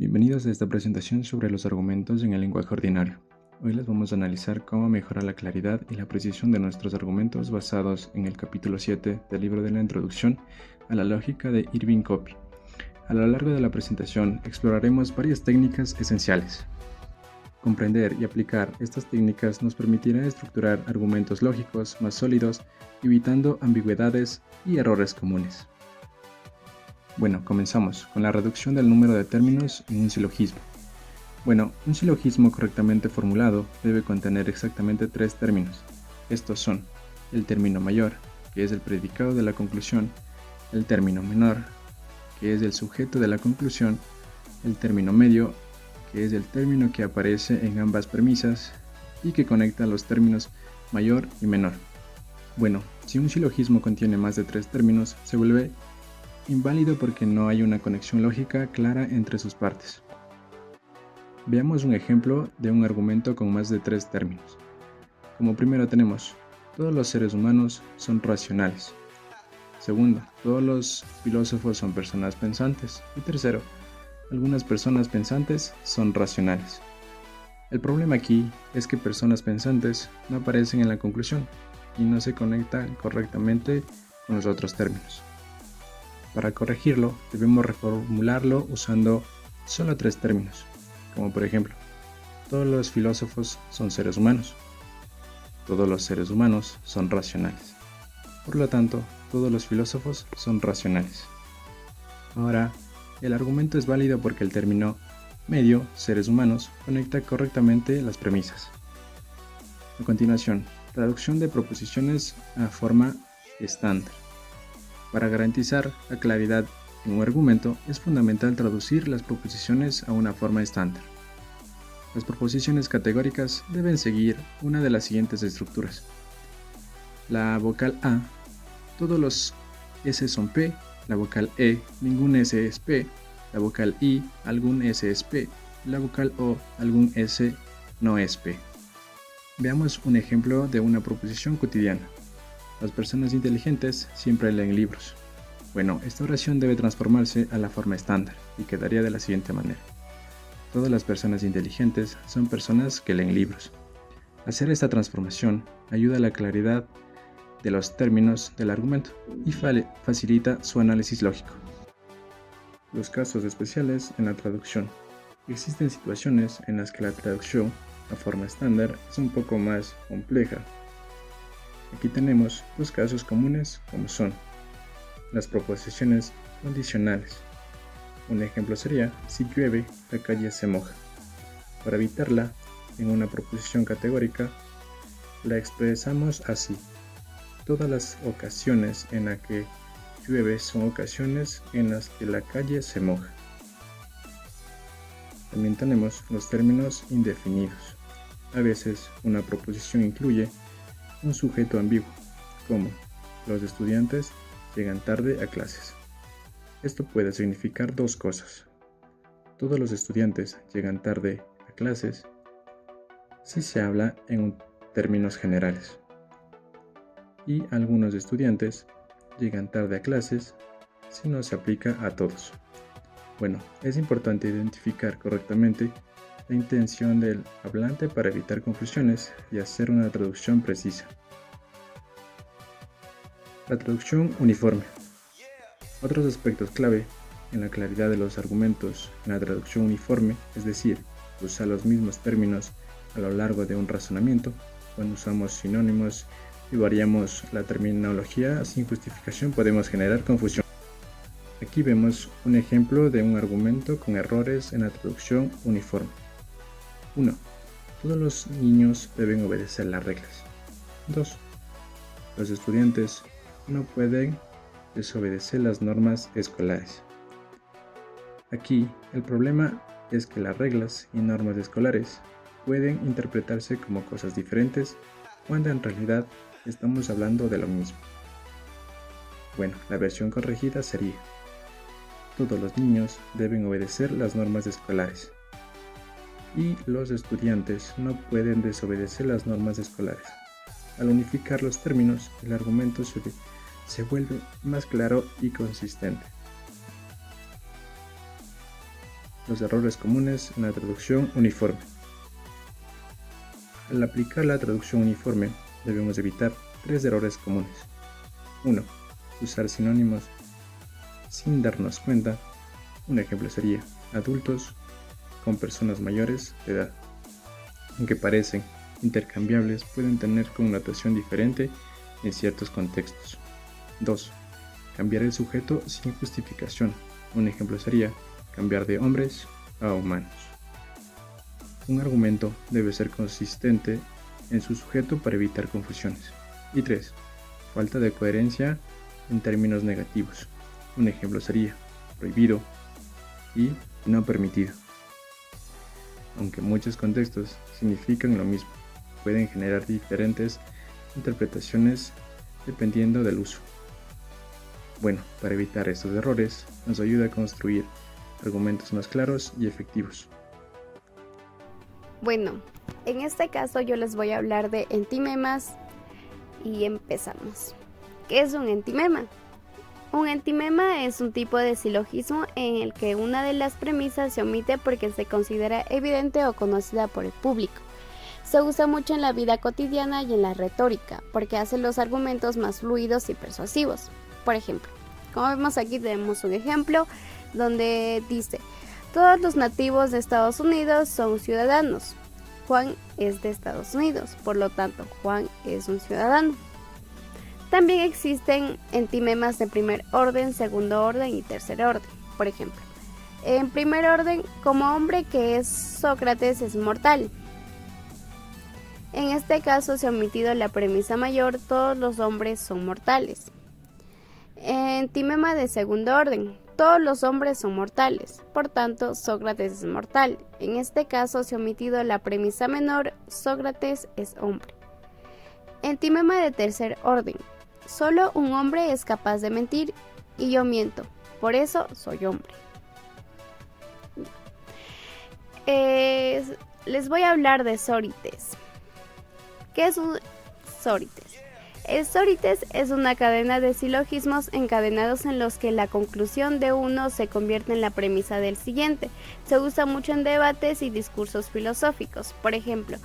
Bienvenidos a esta presentación sobre los argumentos en el lenguaje ordinario. Hoy les vamos a analizar cómo mejorar la claridad y la precisión de nuestros argumentos basados en el capítulo 7 del libro de la introducción a la lógica de Irving Copy. A lo largo de la presentación exploraremos varias técnicas esenciales. Comprender y aplicar estas técnicas nos permitirá estructurar argumentos lógicos más sólidos, evitando ambigüedades y errores comunes. Bueno, comenzamos con la reducción del número de términos en un silogismo. Bueno, un silogismo correctamente formulado debe contener exactamente 3 términos. Estos son el término mayor, que es el predicado de la conclusión, el término menor, que es el sujeto de la conclusión, el término medio, que es el término que aparece en ambas premisas y que conecta los términos mayor y menor. Bueno, si un silogismo contiene más de 3 términos, se vuelve inválido porque no hay una conexión lógica clara entre sus partes. Veamos un ejemplo de un argumento con más de 3 términos. Como primero tenemos, todos los seres humanos son racionales. Segundo, todos los filósofos son personas pensantes. Y tercero, algunas personas pensantes son racionales. El problema aquí es que personas pensantes no aparecen en la conclusión y no se conectan correctamente con los otros términos. Para corregirlo, debemos reformularlo usando solo 3 términos, como por ejemplo, todos los filósofos son seres humanos. Todos los seres humanos son racionales. Por lo tanto, todos los filósofos son racionales. Ahora, el argumento es válido porque el término medio, seres humanos, conecta correctamente las premisas. A continuación, traducción de proposiciones a forma estándar. Para garantizar la claridad en un argumento, es fundamental traducir las proposiciones a una forma estándar. Las proposiciones categóricas deben seguir una de las siguientes estructuras. La vocal A, todos los S son P, la vocal E, ningún S es P, la vocal I, algún S es P, la vocal O, algún S no es P. Veamos un ejemplo de una proposición cotidiana. Las personas inteligentes siempre leen libros. Bueno, esta oración debe transformarse a la forma estándar y quedaría de la siguiente manera. Todas las personas inteligentes son personas que leen libros. Hacer esta transformación ayuda a la claridad de los términos del argumento y facilita su análisis lógico. Los casos especiales en la traducción. Existen situaciones en las que la traducción a forma estándar es un poco más compleja. Aquí tenemos dos casos comunes como son las proposiciones condicionales. Un ejemplo sería, si llueve, la calle se moja. Para evitarla, en una proposición categórica, la expresamos así. Todas las ocasiones en las que llueve son ocasiones en las que la calle se moja. También tenemos los términos indefinidos. A veces, una proposición incluye un sujeto ambiguo, como los estudiantes llegan tarde a clases. Esto puede significar dos cosas. Todos los estudiantes llegan tarde a clases si se habla en términos generales. Y algunos estudiantes llegan tarde a clases si no se aplica a todos. Bueno, es importante identificar correctamente la intención del hablante para evitar confusiones y hacer una traducción precisa. La traducción uniforme. Otros aspectos clave en la claridad de los argumentos en la traducción uniforme, es decir, usar los mismos términos a lo largo de un razonamiento. Cuando usamos sinónimos y variamos la terminología sin justificación podemos generar confusión. Aquí vemos un ejemplo de un argumento con errores en la traducción uniforme. 1. Todos los niños deben obedecer las reglas. 2. Los estudiantes no pueden desobedecer las normas escolares. Aquí el problema es que las reglas y normas escolares pueden interpretarse como cosas diferentes cuando en realidad estamos hablando de lo mismo. Bueno, la versión corregida sería: todos los niños deben obedecer las normas escolares y los estudiantes no pueden desobedecer las normas escolares. Al unificar los términos, el argumento se vuelve más claro y consistente. Los errores comunes en la traducción uniforme. Al aplicar la traducción uniforme, debemos evitar 3 errores comunes. 1. Usar sinónimos sin darnos cuenta. Un ejemplo sería adultos con personas mayores de edad. Aunque parecen intercambiables, pueden tener connotación diferente en ciertos contextos. 2. Cambiar el sujeto sin justificación. Un ejemplo sería cambiar de hombres a humanos. Un argumento debe ser consistente en su sujeto para evitar confusiones. Y 3. Falta de coherencia en términos negativos. Un ejemplo sería prohibido y no permitido. Aunque muchos contextos significan lo mismo, pueden generar diferentes interpretaciones dependiendo del uso. Bueno, para evitar estos errores, nos ayuda a construir argumentos más claros y efectivos. Bueno, en este caso yo les voy a hablar de entimemas y empezamos. ¿Qué es un entimema? Un entimema es un tipo de silogismo en el que una de las premisas se omite porque se considera evidente o conocida por el público. Se usa mucho en la vida cotidiana y en la retórica, porque hace los argumentos más fluidos y persuasivos. Por ejemplo, como vemos aquí tenemos un ejemplo donde dice: todos los nativos de Estados Unidos son ciudadanos. Juan es de Estados Unidos, por lo tanto, Juan es un ciudadano. También existen entimemas de primer orden, segundo orden y tercer orden. Por ejemplo, en primer orden, como hombre que es Sócrates es mortal. En este caso se ha omitido la premisa mayor: todos los hombres son mortales. Entimema de segundo orden: todos los hombres son mortales, por tanto Sócrates es mortal. En este caso se ha omitido la premisa menor: Sócrates es hombre. Entimema de tercer orden: solo un hombre es capaz de mentir y yo miento, por eso soy hombre. Les voy a hablar de Sórites. ¿Qué es un Sórites? El Sórites es una cadena de silogismos encadenados en los que la conclusión de uno se convierte en la premisa del siguiente. Se usa mucho en debates y discursos filosóficos. Por ejemplo,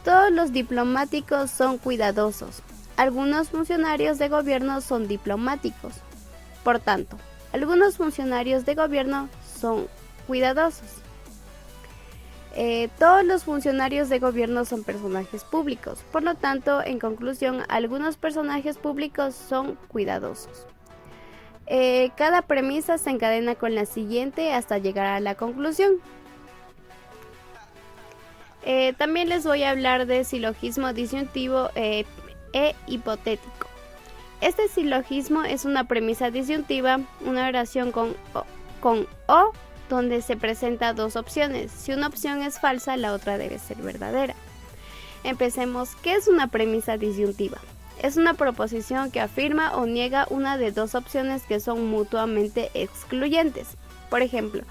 todos los diplomáticos son cuidadosos. Algunos funcionarios de gobierno son diplomáticos. Por tanto, algunos funcionarios de gobierno son cuidadosos. Todos los funcionarios de gobierno son personajes públicos. Por lo tanto, en conclusión, algunos personajes públicos son cuidadosos. Cada premisa se encadena con la siguiente hasta llegar a la conclusión. También les voy a hablar de silogismo disyuntivo e hipotético. Este silogismo es una premisa disyuntiva, una oración con o, donde se presenta dos opciones. Si una opción es falsa, la otra debe ser verdadera. Empecemos. ¿Qué es una premisa disyuntiva? Es una proposición que afirma o niega una de dos opciones que son mutuamente excluyentes. Por ejemplo,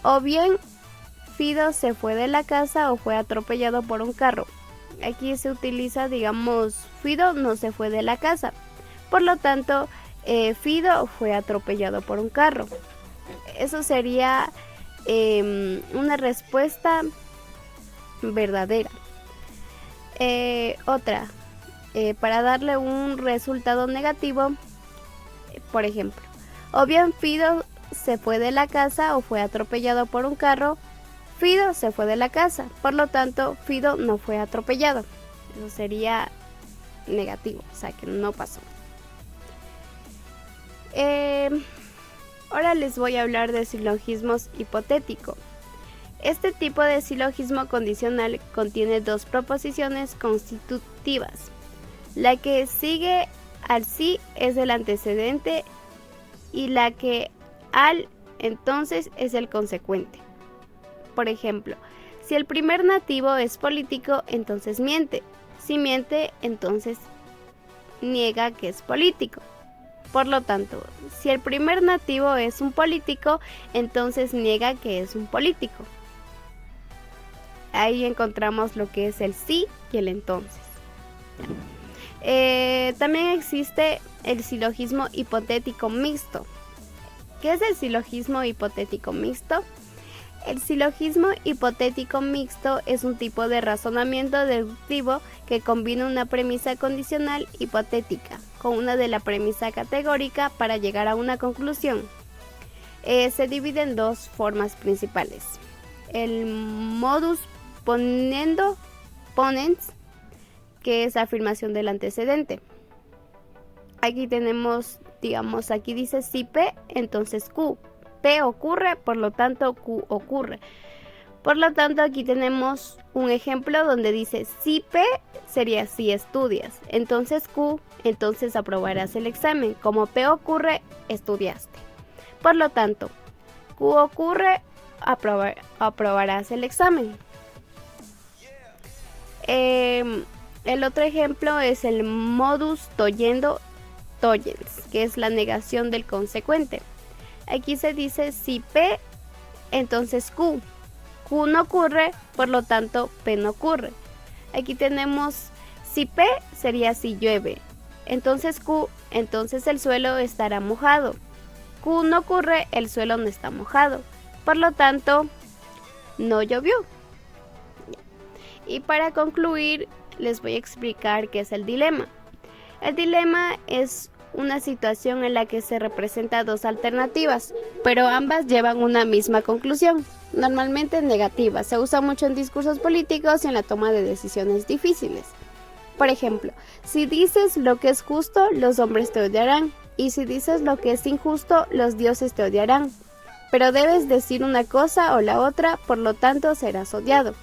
o bien Fido se fue de la casa o fue atropellado por un carro. Aquí se utiliza, digamos, Fido no se fue de la casa. Por lo tanto, Fido fue atropellado por un carro. Eso sería una respuesta verdadera. Otra, para darle un resultado negativo, por ejemplo, o bien Fido se fue de la casa o fue atropellado por un carro. Fido se fue de la casa, por lo tanto Fido no fue atropellado. Eso sería negativo, o sea que no pasó. Ahora les voy a hablar de silogismos hipotéticos. Este tipo de silogismo condicional contiene dos proposiciones constitutivas. La que sigue al sí es el antecedente y la que al entonces es el consecuente. Por ejemplo, si el primer nativo es político, entonces miente. Si miente, entonces niega que es político. Por lo tanto, si el primer nativo es un político, entonces niega que es un político. Ahí encontramos lo que es el sí y el entonces. También existe el silogismo hipotético mixto. ¿Qué es el silogismo hipotético mixto? El silogismo hipotético mixto es un tipo de razonamiento deductivo que combina una premisa condicional hipotética con una de la premisa categórica para llegar a una conclusión. Se divide en dos formas principales. El modus ponens, que es la afirmación del antecedente. Aquí tenemos, digamos, aquí dice si P, entonces Q. P ocurre, por lo tanto Q ocurre. Por lo tanto, aquí tenemos un ejemplo donde dice si P sería si estudias, entonces Q, entonces aprobarás el examen. Como P ocurre, estudiaste. Por lo tanto, Q ocurre, aprobarás el examen. El otro ejemplo es el modus tollendo tollens, que es la negación del consecuente. Aquí se dice si P, entonces Q. Q no ocurre, por lo tanto P no ocurre. Aquí tenemos si P sería si llueve, entonces Q, entonces el suelo estará mojado. Q no ocurre, el suelo no está mojado, por lo tanto no llovió. Y para concluir les voy a explicar qué es el dilema. El dilema es una situación en la que se representa dos alternativas, pero ambas llevan una misma conclusión, normalmente negativa. Se usa mucho en discursos políticos y en la toma de decisiones difíciles. Por ejemplo, si dices lo que es justo, los hombres te odiarán, y si dices lo que es injusto, los dioses te odiarán. Pero debes decir una cosa o la otra, por lo tanto serás odiado.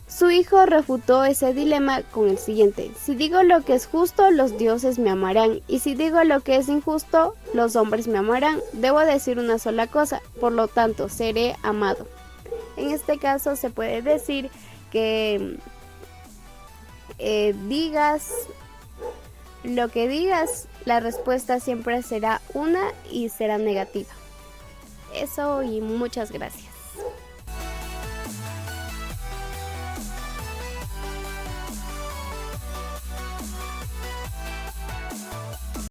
Su hijo refutó ese dilema con el siguiente: si digo lo que es justo, los dioses me amarán, y si digo lo que es injusto, los hombres me amarán. Debo decir una sola cosa, por lo tanto seré amado. En este caso se puede decir que digas lo que digas, la respuesta siempre será una y será negativa. Eso y muchas gracias.